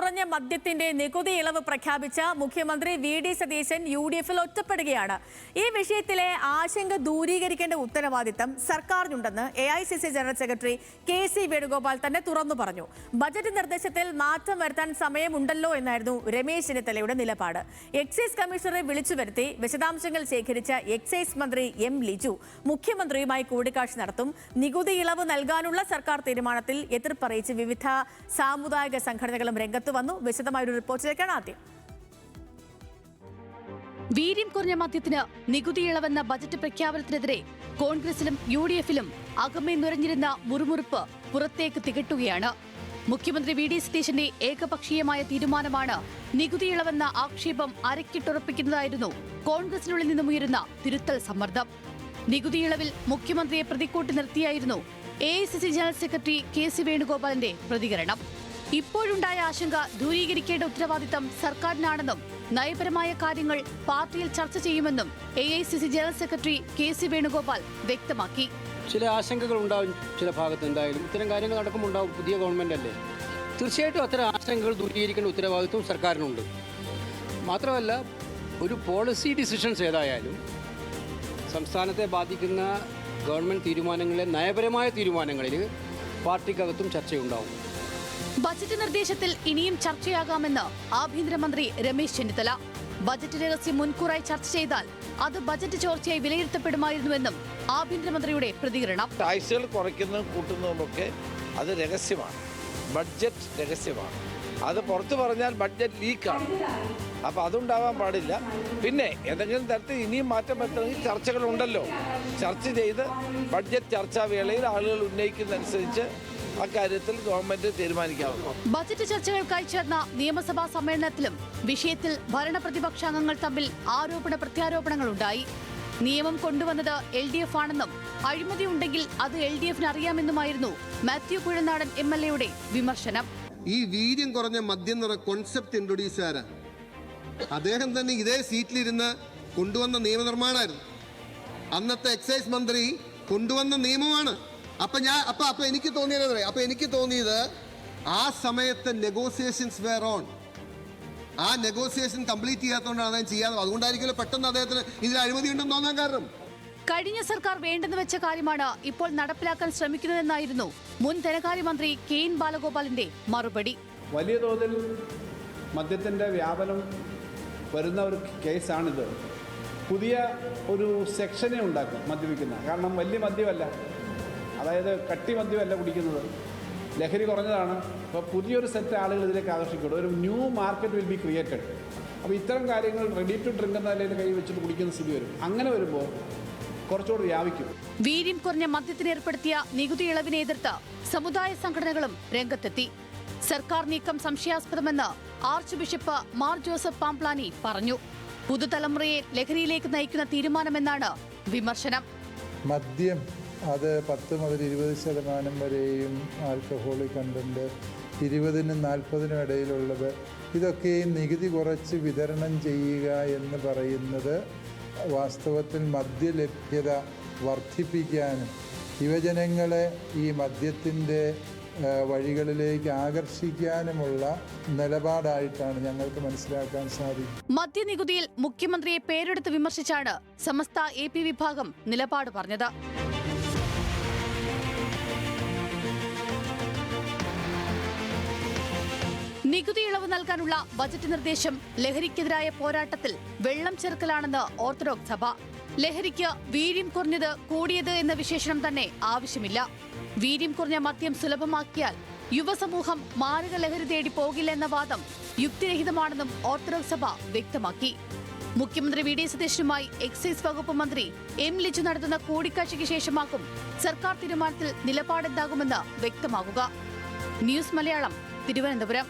കുറഞ്ഞ മദ്യത്തിന്റെ നികുതി ഇളവ് പ്രഖ്യാപിച്ച മുഖ്യമന്ത്രി വി.ഡി. സതീശൻ യു.ഡി.എഫിൽ ഒറ്റപ്പെടുകയാണ്. ഈ വിഷയത്തിലെ ആശങ്ക ദൂരീകരിക്കേണ്ട ഉത്തരവാദിത്തം സർക്കാരിനുണ്ടെന്ന് AICC general secretary K C. Venugopal തന്നെ തുറന്നു പറഞ്ഞു. ബജറ്റ് നിർദ്ദേശത്തിൽ മാറ്റം വരുത്താൻ സമയമുണ്ടല്ലോ എന്നായിരുന്നു രമേശ് ചെന്നിത്തലയുടെ നിലപാട്. എക്സൈസ് കമ്മീഷണറെ വിളിച്ചു വരുത്തി വിശദാംശങ്ങൾ ശേഖരിച്ച എക്സൈസ് മന്ത്രി എം ലിജു മുഖ്യമന്ത്രിയുമായി കൂടിക്കാഴ്ച നടത്തും. നികുതി ഇളവ് നൽകാനുള്ള സർക്കാർ തീരുമാനത്തിൽ എതിർപ്പറിയിച്ച് വിവിധ സാമുദായിക സംഘടനകളും രംഗത്ത് വന്നു. വിശദമായൊരു റിപ്പോർട്ടിലേക്കാണ് ആദ്യം. വീര്യം കുറഞ്ഞ മദ്യത്തിന് നികുതി ഇളവെന്ന ബജറ്റ് പ്രഖ്യാപനത്തിനെതിരെ കോൺഗ്രസിലും യു.ഡി.എഫിലും അകമേ നുരഞ്ഞിരുന്ന മുറുമുറുപ്പ് പുറത്തേക്ക് തികട്ടുകയാണ്. മുഖ്യമന്ത്രി വി.ഡി. സതീശന്റെ ഏകപക്ഷീയമായ തീരുമാനമാണ് നികുതി ഇളവെന്ന ആക്ഷേപം അരക്കിട്ടുറപ്പിക്കുന്നതായിരുന്നു കോൺഗ്രസിനുള്ളിൽ നിന്നുമുയരുന്ന തിരുത്തൽ സമ്മർദ്ദം. നികുതി ഇളവിൽ മുഖ്യമന്ത്രിയെ പ്രതിക്കൂട്ടി നിർത്തിയായിരുന്നു എ.ഐ.സി.സി ജനറൽ സെക്രട്ടറി കെ.സി. വേണുഗോപാലിന്റെ പ്രതികരണം. ഇപ്പോഴുണ്ടായ ആശങ്ക ദൂരീകരിക്കേണ്ട ഉത്തരവാദിത്തം സർക്കാരിനാണെന്നും നയപരമായ കാര്യങ്ങൾ പാർട്ടിയിൽ ചർച്ച ചെയ്യുമെന്നും AICC general secretary K C. Venugopal വ്യക്തമാക്കി. ചില ആശങ്കകൾ ഉണ്ടാവും, ചില ഭാഗത്ത് എന്തായാലും ഇത്തരം കാര്യങ്ങൾ നടക്കുമുണ്ടാവും. പുതിയ ഗവൺമെന്റ് അല്ലേ, തീർച്ചയായിട്ടും അത്തരം ആശങ്കകൾ ദൂരീകരിക്കേണ്ട ഉത്തരവാദിത്വം സർക്കാരിനുണ്ട്. മാത്രമല്ല, ഒരു പോളിസി ഡിസിഷൻസ് ഏതായാലും സംസ്ഥാനത്തെ ബാധിക്കുന്ന ഗവൺമെന്റ് തീരുമാനങ്ങളിലെ നയപരമായ തീരുമാനങ്ങളിൽ പാർട്ടിക്കകത്തും ചർച്ചയുണ്ടാവും. ബജറ്റ് നിർദ്ദേശത്തിൽ ഇനിയും ചർച്ചയാകാമെന്ന് ആഭ്യന്തരമന്ത്രി രമേശ് ചെന്നിത്തല. ബജറ്റ് രഹസ്യം മുൻകൂറായി ചർച്ച ചെയ്താൽ അത് ബജറ്റ് ചോർച്ചയായി വിലയിരുത്തപ്പെടുമായിരുന്നുവെന്നും ആഭ്യന്തരമന്ത്രിയുടെ പ്രതികരണം. ടാക്സുകൾ കുറയ്ക്കുന്നതും കൂട്ടുന്നതുമൊക്കെ അത് രഹസ്യമാണ്, ബഡ്ജറ്റ് രഹസ്യമാണ്. അത് പുറത്തു പറഞ്ഞാൽ ബഡ്ജറ്റ് ലീക്കാണ്. അപ്പോൾ അതുണ്ടാവാൻ പാടില്ല. പിന്നെ എന്തെങ്കിലും തരത്തിൽ ഇനിയും മാറ്റം വരുത്തണമെങ്കിൽ ചർച്ചകളുണ്ടല്ലോ. ചർച്ച ചെയ്ത് ബഡ്ജറ്റ് ചർച്ചാ വേളയിൽ ആളുകൾ ഉന്നയിക്കുന്നതനുസരിച്ച് അക്കാര്യത്തിൽ ഗവൺമെന്റ് തീരുമാനിക്കാവുന്നു. ബജറ്റ് ചർച്ചകൾക്കായി ചേർന്ന നിയമസഭാ സമ്മേളനത്തിലും വിഷയത്തിൽ ഭരണപ്രതിപക്ഷാംഗങ്ങൾ തമ്മിൽ ആരോപണ പ്രത്യാരോപണങ്ങളുണ്ടായി. നിയമം കൊണ്ടുവന്നത് LDF ആണെന്നും അഴിമതി ഉണ്ടെങ്കിൽ അത് LDF-ന് അറിയാമെന്നുമായിരുന്നു മാത്യു കുഴൽനാടൻ MLA-യുടെ വിമർശനം. ഈ വീര്യം കുറഞ്ഞ മദ്യം എന്ന കോൺസെപ്റ്റ് ഇൻട്രൊഡ്യൂസ് ചെയ്യാൻ അദ്ദേഹം തന്നെ ഇതേ സീറ്റിലിരുന്ന് കൊണ്ടുവന്ന നിയമനിർമ്മാണമായിരുന്നു. അന്നത്തെ എക്സൈസ് മന്ത്രി കൊണ്ടുവന്ന നിയമമാണ്. അപ്പൊ എനിക്ക് തോന്നിയത് ആ സമയത്ത് നെഗോസിയേഷൻസ് വേർ ഓൺ. ആ നെഗോസിയേഷൻ കംപ്ലീറ്റ് ചെയ്യാത്തതുകൊണ്ടാണ് അദ്ദേഹം ചെയ്യാതെ. അതുകൊണ്ടായിരിക്കുമല്ലോ പെട്ടെന്ന് അദ്ദേഹത്തിന് ഇതിൽ അഴിമതി ഉണ്ടെന്ന് തോന്നാൻ കാരണം. കഴിഞ്ഞ സർക്കാർ വേണ്ടെന്ന് വെച്ച കാര്യമാണ് ഇപ്പോൾ നടപ്പിലാക്കാൻ ശ്രമിക്കുന്നതെന്നായിരുന്നു മുൻ ധനകാര്യമന്ത്രി K.N. ബാലഗോപാലിന്റെ മറുപടി. വലിയ തോതിൽ മദ്യത്തിൻ്റെ വ്യാപനം വരുന്ന ഒരു കേസാണിത്. പുതിയ ഒരു സെക്ഷനെ ഉണ്ടാക്കും മദ്യപിക്കുന്ന. കാരണം വലിയ മദ്യമല്ല, അതായത് കട്ടി മദ്യമല്ല കുടിക്കുന്നത്, ലഹരി കുറഞ്ഞതാണ്. അപ്പോൾ പുതിയൊരു സെറ്റ് ആളുകൾ ഇതിലേക്ക് ആകർഷിക്കണം. ഒരു new market will be created. അപ്പോൾ ഇത്തരം കാര്യങ്ങൾ റെഡി ടു ഡ്രിങ്ക് എന്ന നിലയിൽ കൈ വെച്ചിട്ട് കുടിക്കുന്ന സ്ഥിതി വരും. അങ്ങനെ വരുമ്പോൾ കുറച്ചുകൂടി വ്യാപിക്കും. വീര്യം കുറഞ്ഞ മദ്യത്തിന് ഏർപ്പെടുത്തിയ നികുതി ഇളവിനെ എതിർത്ത് സമുദായ സംഘടനകളും രംഗത്തെത്തി. സർക്കാർ നീക്കം സംശയാസ്പദമെന്ന് archbishop Mar Joseph Pamplany പറഞ്ഞു. പുതുതലമുറയെ ലഹരിയിലേക്ക് നയിക്കുന്ന തീരുമാനമെന്നാണ് വിമർശനം. മദ്യം അത് 10 മുതൽ 20% വരെയും ആൽക്കഹോളിക് കണ്ടന്റ്, 20-നും 40-നും ഇടയിലുള്ളത്, ഇതൊക്കെയും നികുതി കുറച്ച് വിതരണം ചെയ്യുക എന്ന് പറയുന്നത് വാസ്തവത്തിൽ മദ്യലഭ്യത വർദ്ധിപ്പിക്കാനും യുവജനങ്ങളെ ഈ മദ്യത്തിൻ്റെ വഴികളിലേക്ക് ആകർഷിക്കാനുമുള്ള നിലപാടായിട്ടാണ് ഞങ്ങൾക്ക് മനസ്സിലാക്കാൻ സാധിക്കും. മദ്യനികുതിയിൽ മുഖ്യമന്ത്രിയെ പേരെടുത്ത് വിമർശിച്ചാണ് സമസ്ത AP വിഭാഗം നിലപാട് പറഞ്ഞത്. നികുതി ഇളവ് നൽകാനുള്ള ബജറ്റ് നിർദ്ദേശം ലഹരിക്കെതിരായ പോരാട്ടത്തിൽ വെള്ളം ചേർക്കലാണെന്ന് ഓർത്തഡോക്സ് സഭ. ലഹരിക്ക് വീര്യം കുറഞ്ഞത് കൂടിയത് എന്ന വിശേഷണം തന്നെ ആവശ്യമില്ല. വീര്യം കുറഞ്ഞ മദ്യം സുലഭമാക്കിയാൽ യുവസമൂഹം മാരക ലഹരി തേടി പോകില്ല എന്ന വാദം യുക്തിരഹിതമാണെന്നും ഓർത്തഡോക്സ് സഭ വ്യക്തമാക്കി. മുഖ്യമന്ത്രി വി.ഡി. സതീശനുമായി എക്സൈസ് വകുപ്പ് മന്ത്രി എം ലിജു നടത്തുന്ന കൂടിക്കാഴ്ചയ്ക്ക് ശേഷമാകും സർക്കാർ തീരുമാനത്തിൽ നിലപാടെന്താകുമെന്ന് വ്യക്തമാകുക. ന്യൂസ് മലയാളം, തിരുവനന്തപുരം.